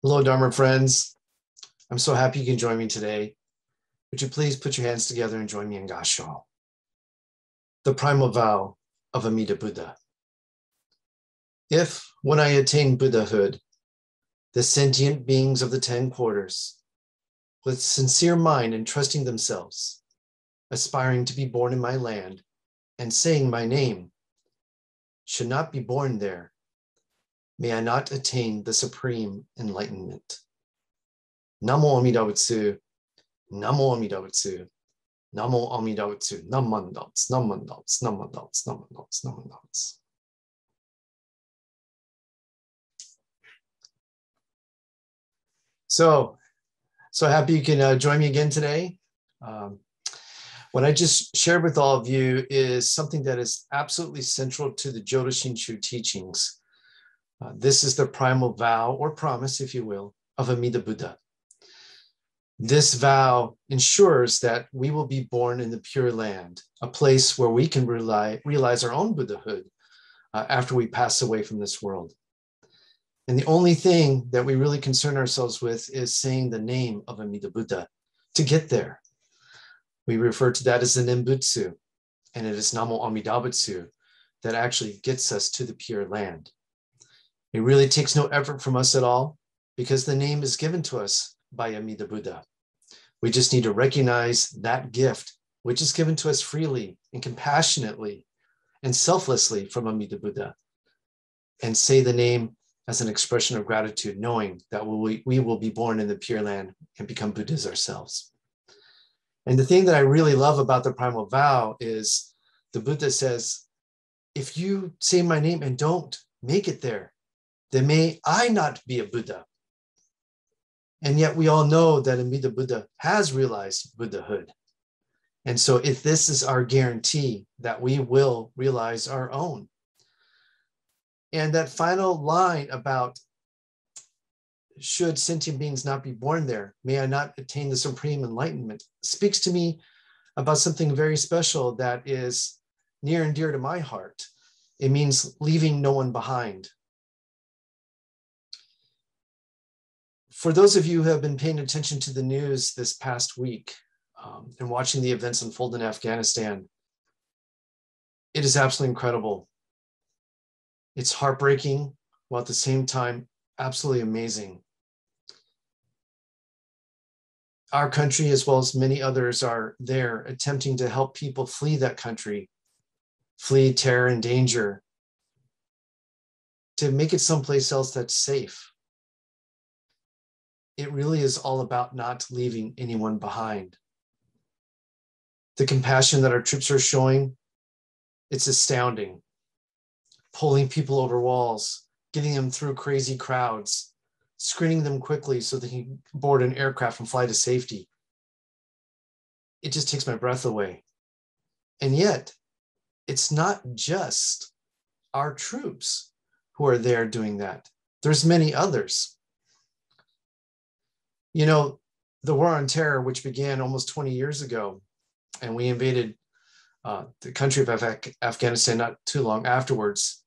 Hello, Dharma friends. I'm so happy you can join me today. Would you please put your hands together and join me in Gasho? The primal vow of Amida Buddha. If, when I attain Buddhahood, the sentient beings of the 10 quarters, with sincere mind entrusting themselves, aspiring to be born in my land and saying my name, should not be born there, may I not attain the supreme enlightenment. Namo Amida Butsu, Namo Amida Butsu, Namo Amida Butsu, Namandals, Namandals, Namandals, Namandals, Namandals. So happy you can join me again today. What I just shared with all of you is something that is absolutely central to the Jodo Shinshu teachings. This is the primal vow or promise, if you will, of Amida Buddha. This vow ensures that we will be born in the Pure Land, a place where we can realize our own Buddhahood after we pass away from this world. And the only thing that we really concern ourselves with is saying the name of Amida Buddha to get there. We refer to that as the Nembutsu, and it is Namo Amida Butsu that actually gets us to the Pure Land. It really takes no effort from us at all because the name is given to us by Amida Buddha. We just need to recognize that gift, which is given to us freely and compassionately and selflessly from Amida Buddha, and say the name as an expression of gratitude, knowing that we will be born in the Pure Land and become Buddhas ourselves. And the thing that I really love about the primal vow is the Buddha says, if you say my name and don't make it there, then may I not be a Buddha. And yet we all know that Amida Buddha has realized Buddhahood. And so if this is our guarantee that we will realize our own. And that final line about should sentient beings not be born there, may I not attain the supreme enlightenment, speaks to me about something very special that is near and dear to my heart. It means leaving no one behind. For those of you who have been paying attention to the news this past week and watching the events unfold in Afghanistan, it is absolutely incredible. It's heartbreaking, while at the same time, absolutely amazing. Our country, as well as many others, are there attempting to help people flee that country, flee terror and danger, to make it someplace else that's safe. It really is all about not leaving anyone behind. The compassion that our troops are showing, it's astounding. Pulling people over walls, getting them through crazy crowds, screening them quickly so they can board an aircraft and fly to safety. It just takes my breath away. And yet, it's not just our troops who are there doing that. There's many others. You know, the war on terror, which began almost 20 years ago, and we invaded the country of Afghanistan not too long afterwards,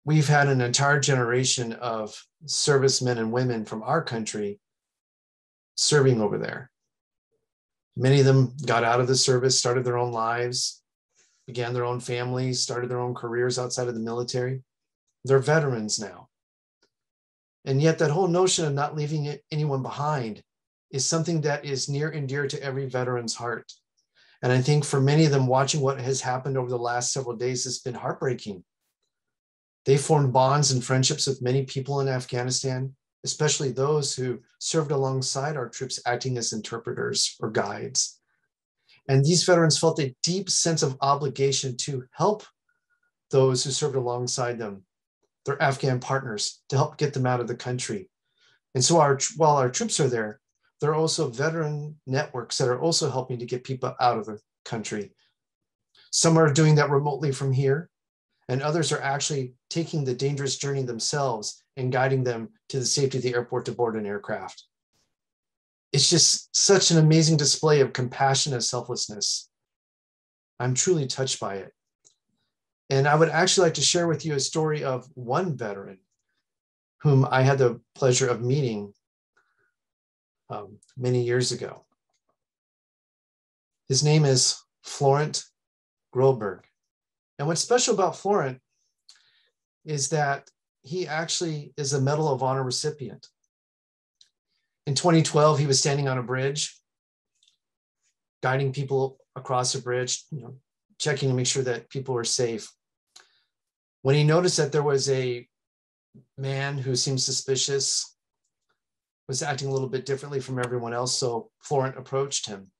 we've had an entire generation of servicemen and women from our country serving over there. Many of them got out of the service, started their own lives, began their own families, started their own careers outside of the military. They're veterans now. And yet that whole notion of not leaving anyone behind is something that is near and dear to every veteran's heart. And I think for many of them, watching what has happened over the last several days has been heartbreaking. They formed bonds and friendships with many people in Afghanistan, especially those who served alongside our troops acting as interpreters or guides. And these veterans felt a deep sense of obligation to help those who served alongside them, their Afghan partners, to help get them out of the country. And so while our troops are there are also veteran networks that are also helping to get people out of the country. Some are doing that remotely from here, and others are actually taking the dangerous journey themselves and guiding them to the safety of the airport to board an aircraft. It's just such an amazing display of compassion and selflessness. I'm truly touched by it. And I would actually like to share with you a story of one veteran whom I had the pleasure of meeting many years ago. His name is Florent Grolberg. And what's special about Florent is that he actually is a Medal of Honor recipient. In 2012, he was standing on a bridge, guiding people across a bridge, checking to make sure that people were safe. When he noticed that there was a man who seemed suspicious, was acting a little bit differently from everyone else, so Florent approached him.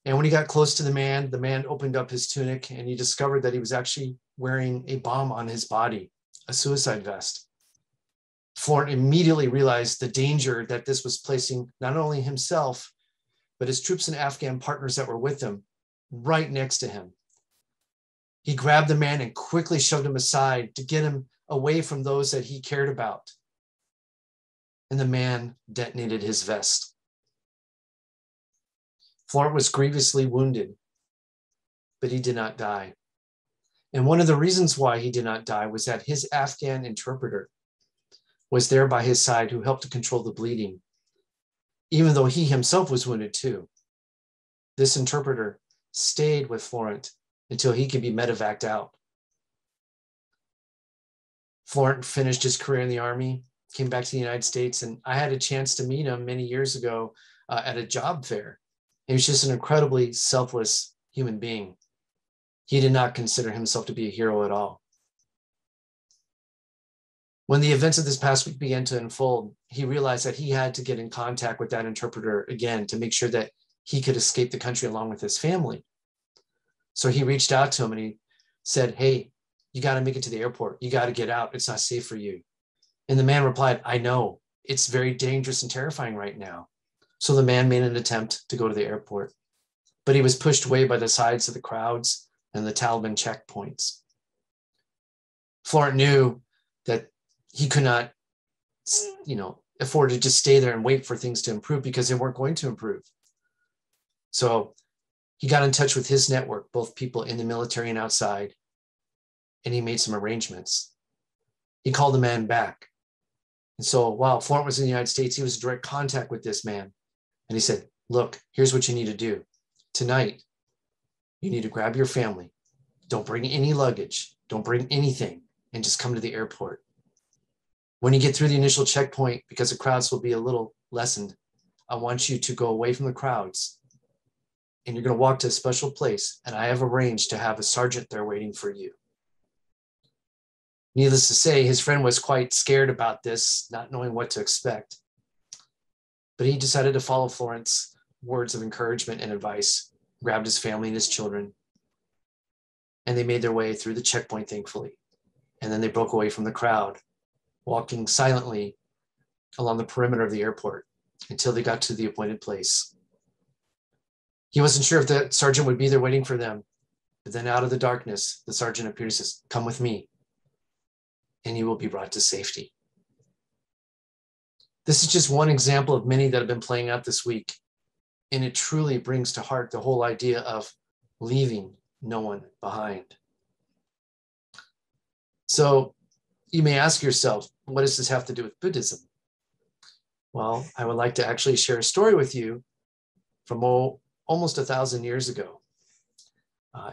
And when he got close to the man opened up his tunic and he discovered that he was actually wearing a bomb on his body, a suicide vest. Florent immediately realized the danger that this was placing not only himself, but his troops and Afghan partners that were with him right next to him. He grabbed the man and quickly shoved him aside to get him away from those that he cared about. And the man detonated his vest. Florent was grievously wounded, but he did not die. And one of the reasons why he did not die was that his Afghan interpreter was there by his side who helped to control the bleeding, even though he himself was wounded too. This interpreter stayed with Florent until he could be medevaced out. Florent finished his career in the Army, came back to the United States, and I had a chance to meet him many years ago at a job fair. He was just an incredibly selfless human being. He did not consider himself to be a hero at all. When the events of this past week began to unfold, he realized that he had to get in contact with that interpreter again to make sure that he could escape the country along with his family. So he reached out to him and he said, "Hey, you got to make it to the airport. You got to get out. It's not safe for you." And the man replied, "I know. It's very dangerous and terrifying right now." So the man made an attempt to go to the airport, but he was pushed away by the sides of the crowds and the Taliban checkpoints. Florent knew that he could not, afford to just stay there and wait for things to improve because they weren't going to improve. So he got in touch with his network, both people in the military and outside, and he made some arrangements. He called the man back. And so while Florent was in the United States, he was in direct contact with this man. And he said, "Look, here's what you need to do. Tonight, you need to grab your family. Don't bring any luggage. Don't bring anything, and just come to the airport. When you get through the initial checkpoint, because the crowds will be a little lessened, I want you to go away from the crowds, and you're going to walk to a special place, and I have arranged to have a sergeant there waiting for you." Needless to say, his friend was quite scared about this, not knowing what to expect. But he decided to follow Florent's words of encouragement and advice, grabbed his family and his children, and they made their way through the checkpoint, thankfully. And then they broke away from the crowd, walking silently along the perimeter of the airport until they got to the appointed place. He wasn't sure if the sergeant would be there waiting for them, but then out of the darkness, the sergeant appeared and says, "Come with me, and you will be brought to safety." This is just one example of many that have been playing out this week, and it truly brings to heart the whole idea of leaving no one behind. So you may ask yourself, what does this have to do with Buddhism? Well, I would like to actually share a story with you from almost 1,000 years ago.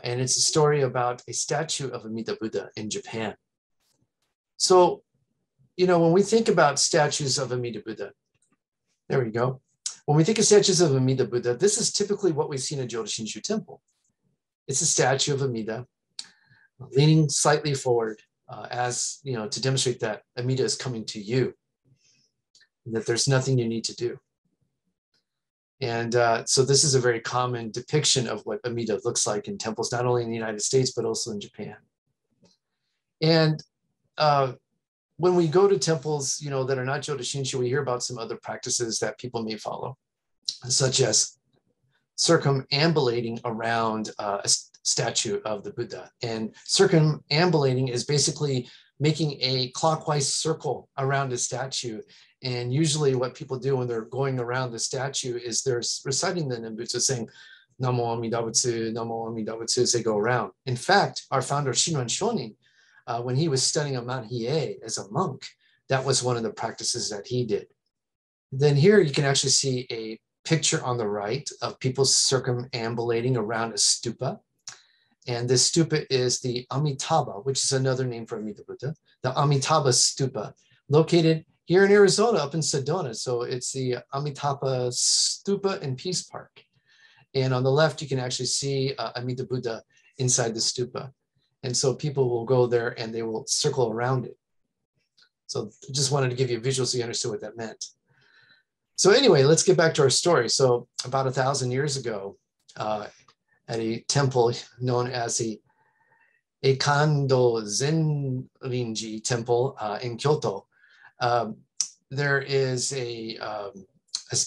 And it's a story about a statue of Amida Buddha in Japan. So, when we think about statues of Amida Buddha, there we go. When we think of statues of Amida Buddha, this is typically what we see in a Jodo Shinshu temple. It's a statue of Amida leaning slightly forward to demonstrate that Amida is coming to you, and that there's nothing you need to do. And so this is a very common depiction of what Amida looks like in temples, not only in the United States, but also in Japan. And when we go to temples, that are not Jodo Shinshu, we hear about some other practices that people may follow, such as circumambulating around a statue of the Buddha. And circumambulating is basically making a clockwise circle around a statue. And usually what people do when they're going around the statue is they're reciting the Nembutsu, saying, "Namo Amida Butsu, Namo Amida Butsu," as they go around. In fact, our founder, Shinran Shonin, when he was studying at Mount Hiei as a monk, that was one of the practices that he did. Then here you can actually see a picture on the right of people circumambulating around a stupa. And this stupa is the Amitabha, which is another name for Amida Buddha, the Amitabha stupa, located here in Arizona, up in Sedona. So it's the Amitabha stupa and Peace Park. And on the left, you can actually see Amida Buddha inside the stupa. And so people will go there and they will circle around it. So just wanted to give you a visual so you understood what that meant. So anyway, let's get back to our story. So about 1,000 years ago, at a temple known as the Eikando Zenrinji temple in Kyoto, there is a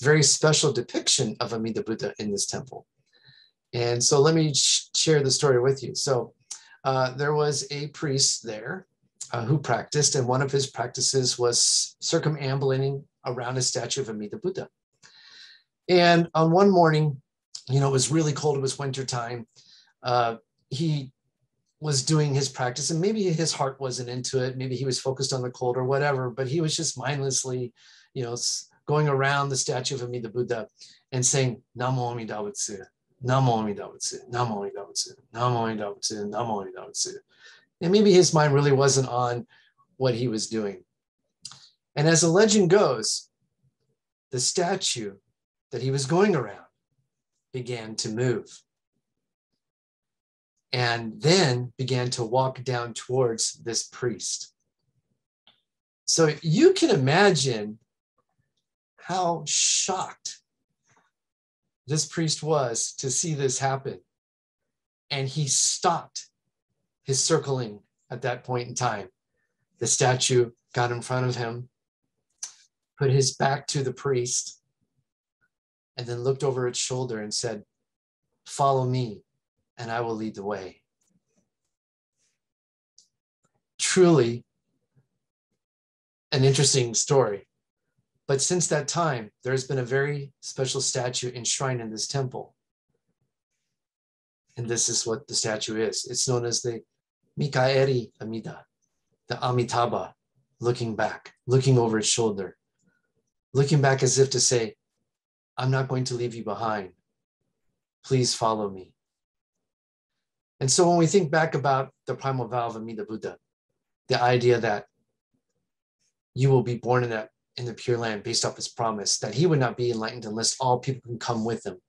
very special depiction of Amida Buddha in this temple. And so let me share the story with you. So there was a priest there who practiced, and one of his practices was circumambulating around a statue of Amida Buddha. And on one morning, it was really cold, it was winter time. He was doing his practice, and maybe his heart wasn't into it. Maybe he was focused on the cold or whatever, but he was just mindlessly, going around the statue of Amida Buddha and saying, Namo Amida Butsu, Namo Amida Butsu, Namo Amida Butsu, Namo Amida Butsu, Namo Amida Butsu. And maybe his mind really wasn't on what he was doing. And as the legend goes, the statue that he was going around began to move and then began to walk down towards this priest. So you can imagine how shocked this priest was to see this happen. And he stopped his circling at that point in time. The statue got in front of him, put his back to the priest, and then looked over its shoulder and said, "Follow me, and I will lead the way." Truly an interesting story. But since that time, there's been a very special statue enshrined in this temple. And this is what the statue is. It's known as the Mikaeri Amida, the Amitabha, looking back, looking over its shoulder, looking back as if to say, I'm not going to leave you behind. Please follow me. And so when we think back about the primal vow of Amida Buddha, the idea that you will be born in the Pure Land based off his promise, that he would not be enlightened unless all people can come with him.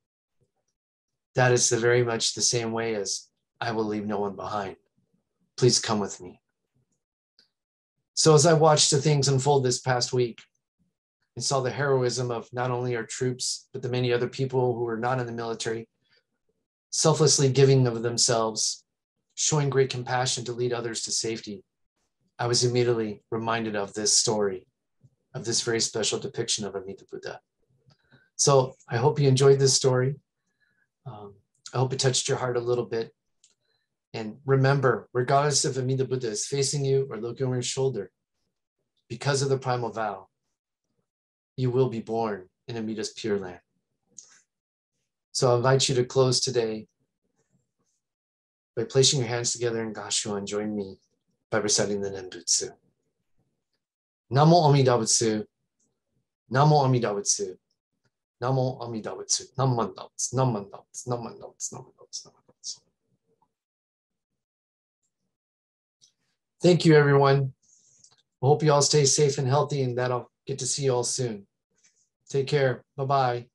That is very much the same way as I will leave no one behind. Please come with me. So as I watched the things unfold this past week and saw the heroism of not only our troops, but the many other people who were not in the military, selflessly giving of themselves, showing great compassion to lead others to safety, I was immediately reminded of this story, of this very special depiction of Amida Buddha. So I hope you enjoyed this story. I hope it touched your heart a little bit. And remember, regardless if Amida Buddha is facing you or looking over your shoulder, because of the primal vow, you will be born in Amida's Pure Land. So I invite you to close today by placing your hands together in Gasho and join me by reciting the Nembutsu. Namo Amida Butsu, Namo Amida Butsu, Namo Amida Butsu, Namandats, Namandats, Namandats, Namandats, Namandats. Thank you, everyone. I hope you all stay safe and healthy, and that I'll get to see you all soon. Take care. Bye-bye.